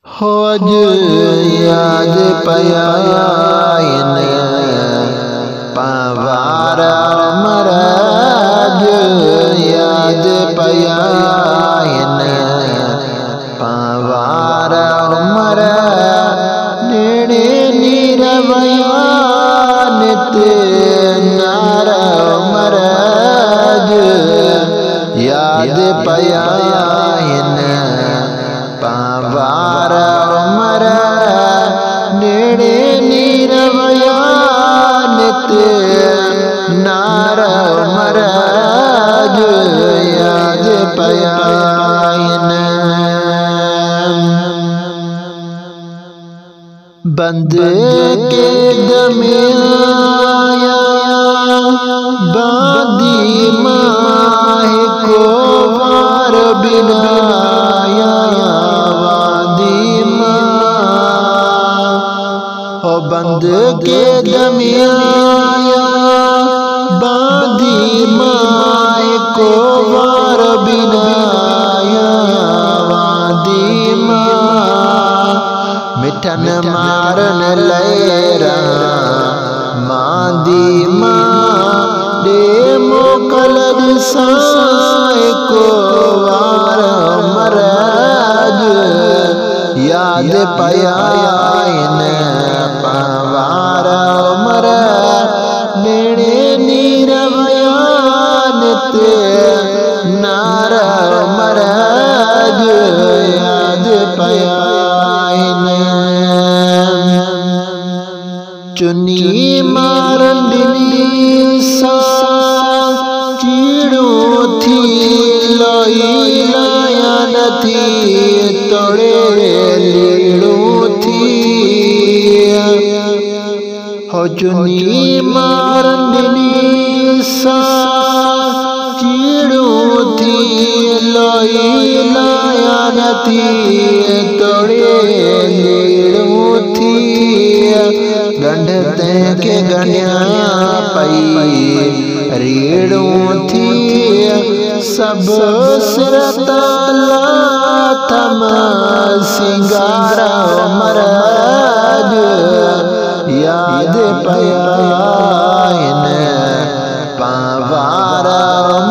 हो अज याद पया पावार मरज याद पया पावार मर नेड़े नीरवया नित नार मरज याद पया पावार मर नेड़े नीरवया नित नार मरज याद पया बंद के दमिया बादी माह को वार बिनाया वादी माँ हो बंद के दमिया बादी माह को वार बिनाया वादी माँ मिठन मारन लैरा मादी माँ दे मोकल साए को वार मरज याद पया पावार मर नेड़े नीरवया नित नार मरज याद पया चुनी मारंडनी सा चीड़ो थी लोई लाया नथी तोड़े लीड़ो थी हो चुनी मारंडनी सा चीड़ो थी लोई लाया नथी तोड़े लीड़ो थी गंढते के गण्या पई रीड़ो थी सब सिरताला थम सिंगार मरज याद पया पावार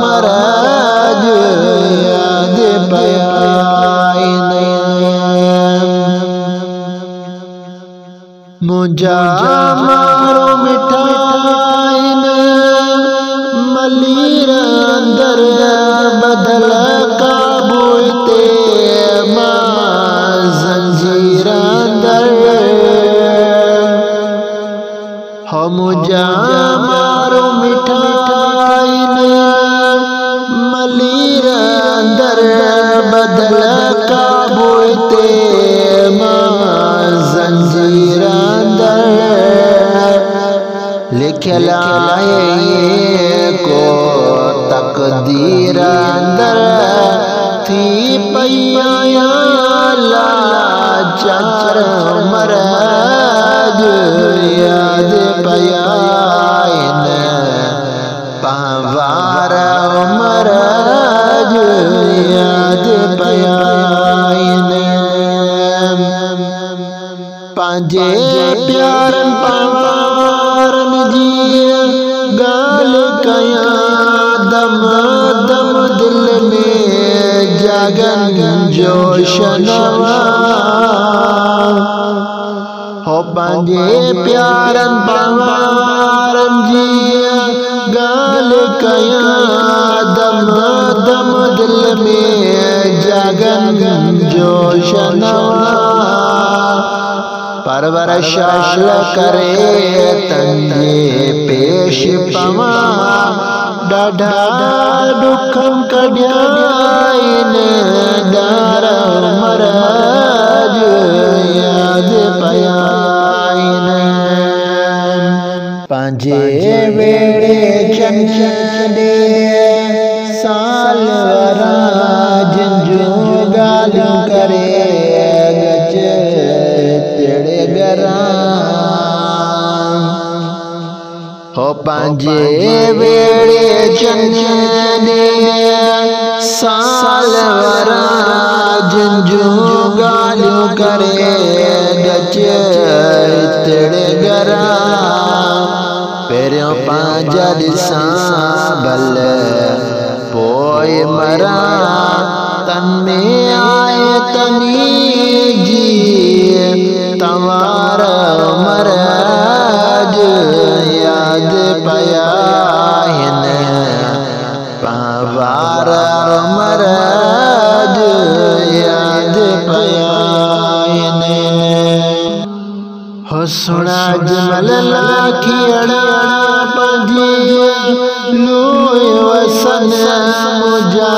मरज याद पया मुझा मारो मिठाइन मलीर अंदर बदल काबूते जंजीर अंदर हो मुझा मारो मिठाइन मलीर अंदर बदल काबूते जंजीर लिखला को तकदीर अंदर थी पैया लाचार मरज याद पया पावार मरज याद पया पांजे प्यारन पावारन जी गाल कया दम दम दिल में जागन जोश नवा हो पांजे प्यारन पावारन जी गाल कया दम दम दिल में जागन जोश नवा परवरश करे तंजे पेश पवा डाढा दुखम कड्याइन दार मरज याद पया पांजे वेड़े चंचने साल वरा जिंजू गालू करे हो पांजे वेड़े चंचने साल वरा जिंजू गालू करे गच तेड़े गरा पेरियों पांजा दिसां भल पोइ मरा तन में आए तनी जी तवार मरज याद पया हिन पावार मरज याद पया हिन हो सुना जमल लाखियड़ा पंजी लोए वसन मुझा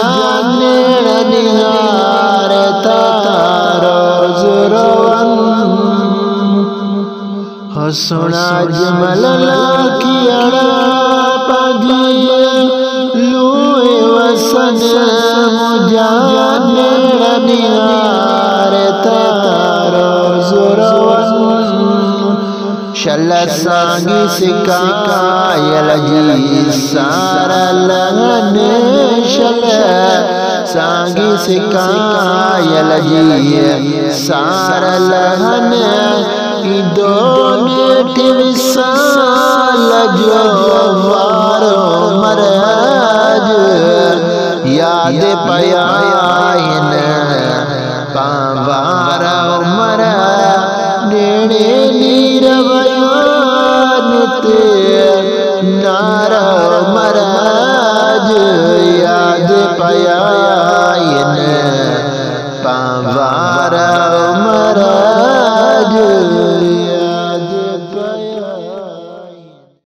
नेड़ निहार तारो जुरवन हो सुना जमल लाखियड़ा पंजी लोए वसन मुझा नेड़ निहार तारो जुरवन शल सांगी सिकायल जी सारा लगन शल सांगी सिकायल जी सारा लगन दोने ठिवसाल जो वारो मरज याद पया हिन पावार मर नेड़े नार मरज याद पया हिन पावार मरज।